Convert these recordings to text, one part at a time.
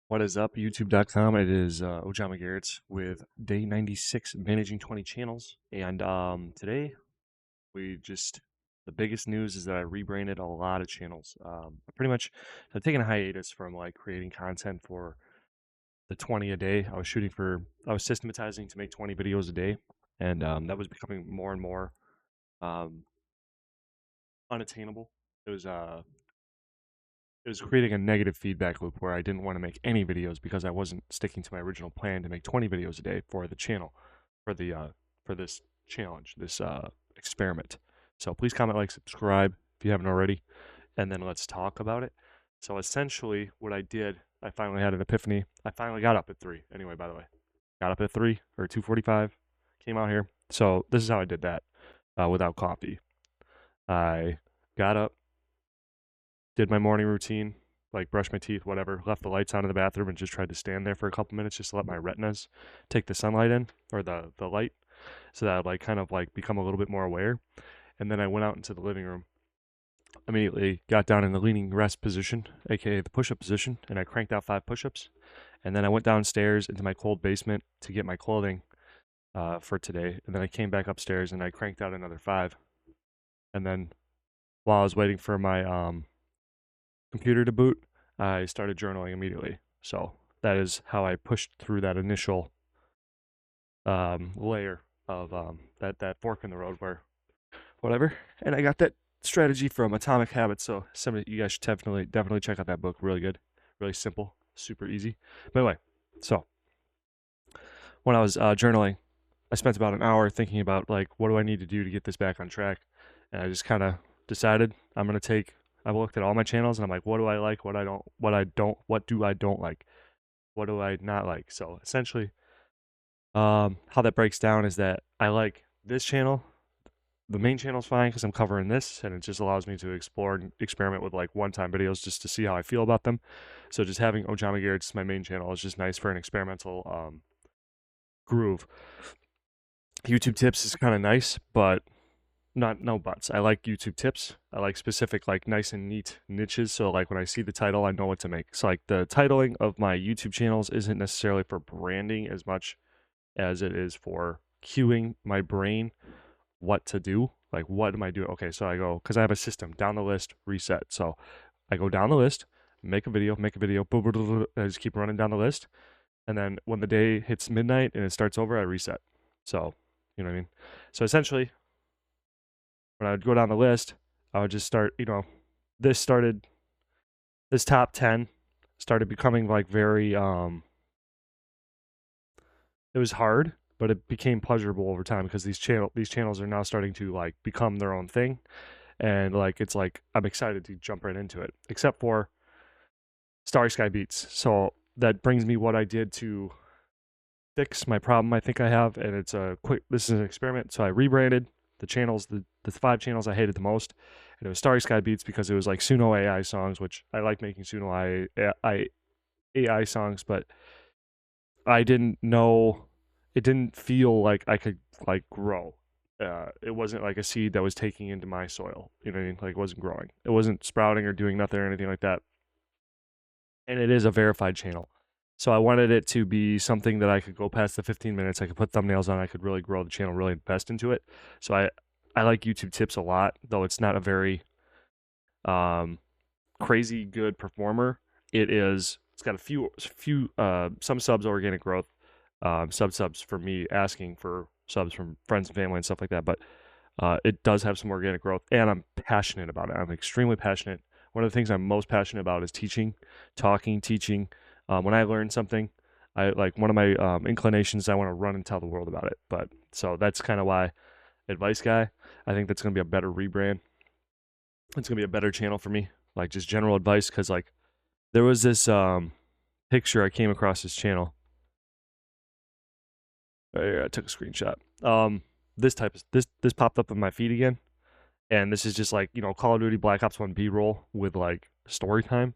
What is up, YouTube.com? It is Ojama Garrett with day 96, managing 20 channels. And today, the biggest news is that I rebranded a lot of channels. I've taken a hiatus from like creating content for the 20 a day. I was systematizing to make 20 videos a day. And that was becoming more and more um, unattainable. It was, uh, it was creating a negative feedback loop where I didn't want to make any videos because I wasn't sticking to my original plan to make 20 videos a day for the channel, for the for this challenge, this experiment. So please comment, like, subscribe if you haven't already, and then let's talk about it. So essentially, what I did, I finally had an epiphany. I finally got up at 3. Anyway, by the way, got up at 3 or 2:45, came out here. So this is how I did that without coffee. I got up, did my morning routine, like brush my teeth, whatever, left the lights on in the bathroom and just tried to stand there for a couple minutes just to let my retinas take the sunlight in, or the light, so that I'd like kind of like become a little bit more aware. And then I went out into the living room, immediately got down in the leaning rest position, aka the push-up position, and I cranked out 5 push-ups. And then I went downstairs into my cold basement to get my clothing for today. And then I came back upstairs and I cranked out another 5. And then while I was waiting for my computer to boot, I started journaling immediately. So that is how I pushed through that initial layer of that fork in the road where whatever. And I got that strategy from Atomic Habits. So some of you guys should definitely check out that book. Really good, really simple, super easy. But anyway, so when I was journaling, I spent about an hour thinking about like what do I need to do to get this back on track, and I just kind of decided I'm gonna take. I looked at all my channels and I'm like, what do I like? What do I don't like? What do I not like? So essentially, how that breaks down is that I like this channel. The main channel's fine because I'm covering this, and it just allows me to explore and experiment with like one-time videos just to see how I feel about them. So just having Ojama Garrett's my main channel is just nice for an experimental groove. YouTube tips is kind of nice, but no buts. I like YouTube tips. I like specific, like nice and neat niches. So like when I see the title, I know what to make. So like the titling of my YouTube channels isn't necessarily for branding as much as it is for cueing my brain what to do. Like what am I doing? Okay, so I go because I have a system down the list, reset. So I go down the list, make a video, boom, boom, boom, boom, and I just keep running down the list. And then when the day hits midnight and it starts over, I reset. So you know what I mean. So essentially, when I would go down the list, I would just start, this started, this top 10 started becoming like very, it was hard, but it became pleasurable over time because these channels are now starting to like become their own thing. And like, it's like, I'm excited to jump right into it, except for Starry Sky Beats. So that brings me what I did to fix my problem I think I have. And this is an experiment. So I rebranded the channels, the 5 channels I hated the most. And it was Starry Sky Beats because it was like Suno AI songs, which I like making Suno AI songs, but I didn't know, it didn't feel like I could like grow. It wasn't like a seed that was taking into my soil. You know what I mean? Like it wasn't growing. It wasn't sprouting or doing nothing or anything like that. And it is a verified channel. So I wanted it to be something that I could go past the 15 minutes. I could put thumbnails on. I could really grow the channel, really invest into it. So I like YouTube tips a lot, though it's not a very crazy good performer. It's got a few some subs organic growth, subs for me asking for subs from friends and family and stuff like that. But it does have some organic growth, and I'm passionate about it. I'm extremely passionate. One of the things I'm most passionate about is teaching, teaching. When I learn something, I like one of my inclinations. I want to run and tell the world about it. But so that's kind of why advice guy. I think that's gonna be a better rebrand. It's gonna be a better channel for me. Like just general advice, because like there was this picture I came across this channel. I took a screenshot. This popped up in my feed again, and this is just like Call of Duty Black Ops 1 B-roll with like story time,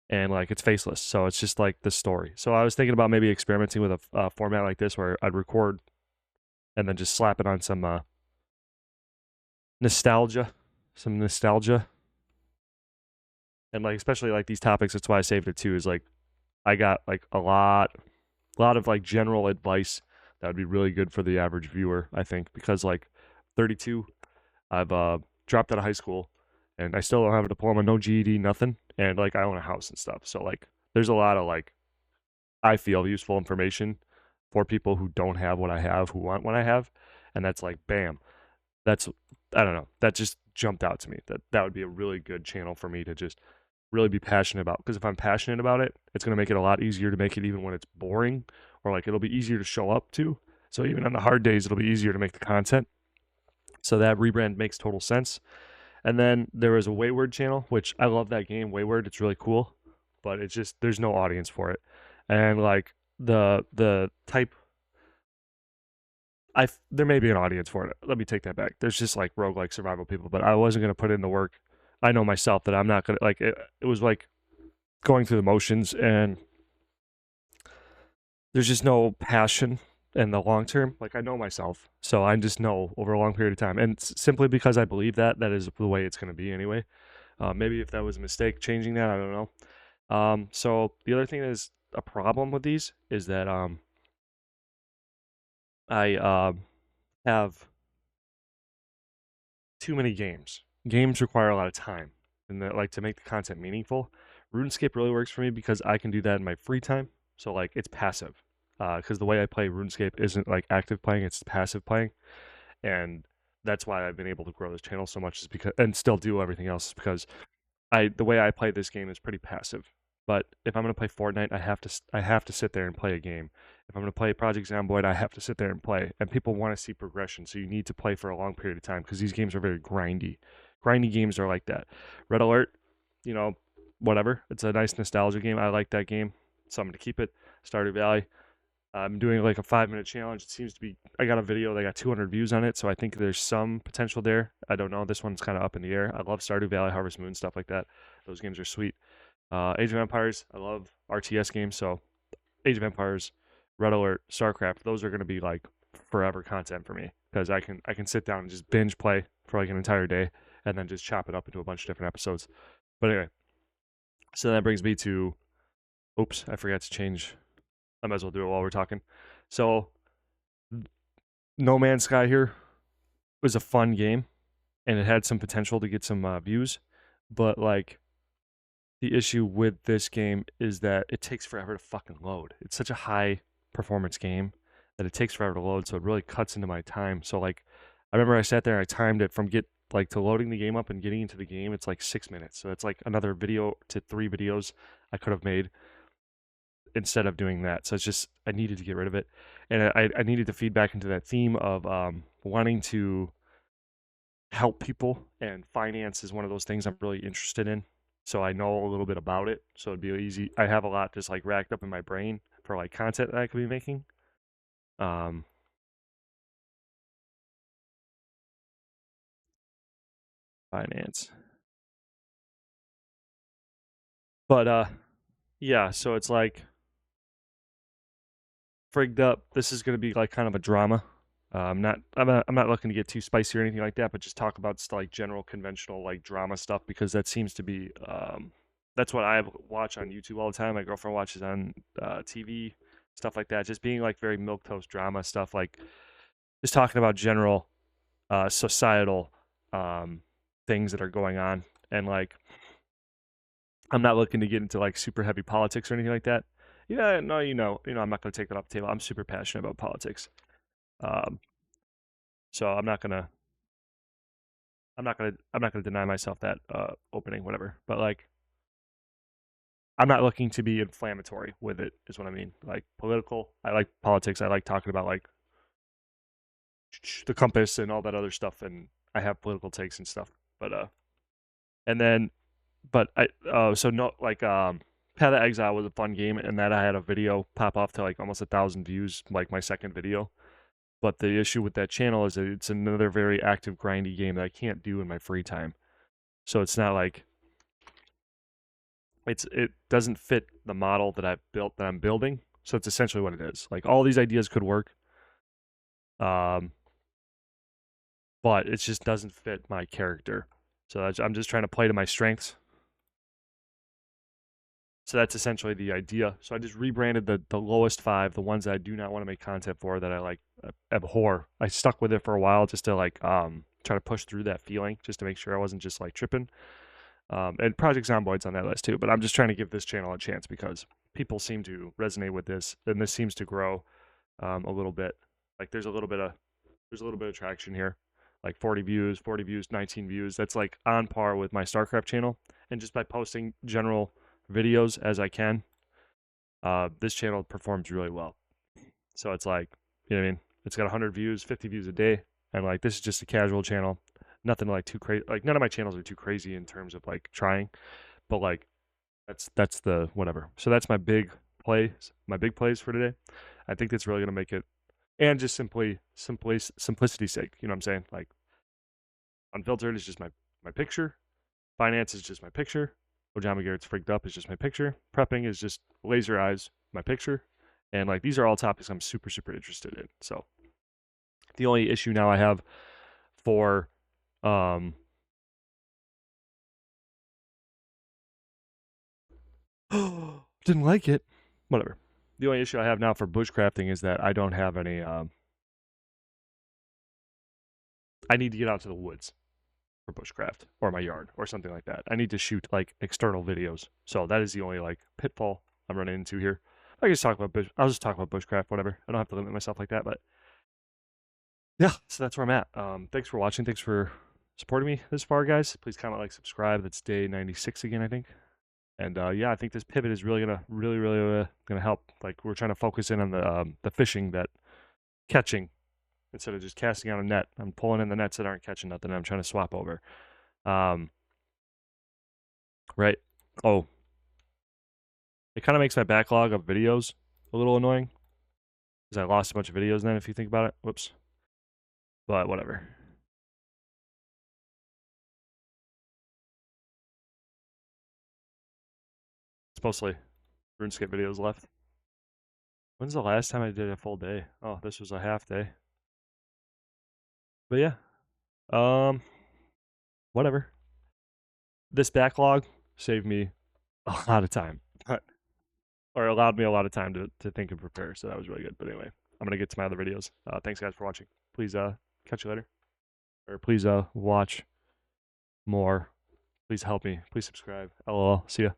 and like it's faceless, so it's just like the story. So I was thinking about maybe experimenting with a format like this where I'd record and then just slap it on some nostalgia, and like especially like these topics. That's why I saved it too. Is like I got like a lot of like general advice that would be really good for the average viewer, I think, because like 32, I've dropped out of high school and I still don't have a diploma, no GED, nothing, and like I own a house and stuff. So like there's a lot of like I feel useful information for people who don't have what I have, who want what I have, and that's like bam. That's I don't know. That just jumped out to me. That would be a really good channel for me to just really be passionate about, because if I'm passionate about it, it's going to make it a lot easier to make it even when it's boring, or like it'll be easier to show up to. So even on the hard days, it'll be easier to make the content. So that rebrand makes total sense. And then there was a Wayward channel, which I love that game, Wayward. It's really cool, but it's just there's no audience for it. And like the type there may be an audience for it. Let me take that back. There's just like roguelike survival people, but I wasn't gonna put in the work. I know myself that I'm not gonna like it. It was like going through the motions, and there's just no passion in the long term. Like I know myself, so I just know over a long period of time, and simply because I believe that is the way it's gonna be anyway. Maybe if that was a mistake, changing that, I don't know. So the other thing is a problem with these is that I have too many games. Games require a lot of time, and that like to make the content meaningful. RuneScape really works for me because I can do that in my free time. So like it's passive, because the way I play RuneScape isn't like active playing; it's passive playing, and that's why I've been able to grow this channel so much, is because and still do everything else, is because the way I play this game is pretty passive. But if I'm gonna play Fortnite, I have to sit there and play a game. If I'm gonna play Project Zomboid, I have to sit there and play. And people want to see progression, so you need to play for a long period of time because these games are very grindy. Grindy games are like that. Red Alert, you know, whatever. It's a nice nostalgia game. I like that game, so I'm gonna keep it. Stardew Valley. I'm doing like a 5-minute challenge. It seems to be. I got a video that got 200 views on it, so I think there's some potential there. I don't know. This one's kind of up in the air. I love Stardew Valley, Harvest Moon, stuff like that. Those games are sweet. Age of Empires. I love RTS games, so Age of Empires, Red Alert, StarCraft. Those are going to be like forever content for me, because I can sit down and just binge play for like an entire day and then just chop it up into a bunch of different episodes. But anyway, so that brings me to. Oops, I forgot to change. I might as well do it while we're talking. So No Man's Sky here was a fun game, and it had some potential to get some views, but like the issue with this game is that it takes forever to fucking load. It's such a high performance game that it takes forever to load, so it really cuts into my time. So like I remember I sat there and I timed it from get like to loading the game up and getting into the game, it's like 6 minutes. So it's like another video to 3 videos I could have made instead of doing that. So it's just I needed to get rid of it, and I needed to feed back into that theme of wanting to help people, and finance is one of those things I'm really interested in. So I know a little bit about it, so it'd be easy. I have a lot just like racked up in my brain for like content that I could be making. Um, Finance, but yeah. So it's like frigged up. This is gonna be like kind of a drama. I'm not looking to get too spicy or anything like that, but just talk about like general conventional like drama stuff, because that seems to be that's what I watch on YouTube all the time. My girlfriend watches on TV, stuff like that. Just being like very milquetoast drama stuff, like just talking about general societal um, things that are going on, and like I'm not looking to get into like super heavy politics or anything like that. Yeah, no, I'm not going to take that off the table. I'm super passionate about politics. Um, so I'm not gonna deny myself that opening, whatever. But like, I'm not looking to be inflammatory with it, is what I mean. Like political. I like politics. I like talking about like the compass and all that other stuff, and I have political takes and stuff. But and then, but I so no like Path of Exile was a fun game, and that I had a video pop off to like almost 1,000 views, like my second video. But the issue with that channel is that it's another very active, grindy game that I can't do in my free time. So it's not like it doesn't fit the model that I've built that I'm building. So it's essentially what it is. Like all these ideas could work, um, but it just doesn't fit my character. So I'm just trying to play to my strengths. So that's essentially the idea. So I just rebranded the lowest 5, the ones that I do not want to make content for, that I like abhor. I stuck with it for a while just to like try to push through that feeling, just to make sure I wasn't just like tripping. And Project Zomboid's on that list too, but I'm just trying to give this channel a chance because people seem to resonate with this, and this seems to grow a little bit. Like there's a little bit of traction here, like 40 views, 19 views. That's like on par with my StarCraft channel. And just by posting general videos as I can, this channel performs really well. So it's like, you know what I mean? It's got 100 views, 50 views a day, and like this is just a casual channel. Nothing like too crazy. Like none of my channels are too crazy in terms of like trying, but like that's the whatever. So that's my big plays for today. I think that's really gonna make it, and just simplicity's sake. You know what I'm saying? Like unfiltered is just my picture. Finance is just my picture. Ojama Garrett's freaked up is just my picture. Prepping is just laser eyes, my picture. And like these are all topics I'm super interested in. So the only issue now I have for didn't like it. Whatever. The only issue I have now for bushcrafting is that I don't have any I need to get out to the woods for bushcraft or my yard or something like that. I need to shoot like external videos. So that is the only like pitfall I'm running into here. I'll just talk about bushcraft, whatever. I don't have to limit myself like that, but yeah, so that's where I'm at. Thanks for watching. Thanks for supporting me this far, guys. Please comment, like, subscribe. That's day 96 again, I think. And yeah, I think this pivot is really gonna help. Like we're trying to focus in on the fishing, that catching, instead of just casting out a net. I'm pulling in the nets that aren't catching nothing, and I'm trying to swap over. Right. Oh, it kind of makes my backlog of videos a little annoying because I lost a bunch of videos then, if you think about it. Whoops. But whatever. It's mostly RuneScape videos left. When's the last time I did a full day? Oh, this was a half day. But yeah. Whatever. This backlog saved me a lot of time. Or allowed me a lot of time to think and prepare, so that was really good. But anyway, I'm gonna get to my other videos. Thanks guys for watching. Please catch you later. Or please watch more. Please help me. Please subscribe. LOL. See ya.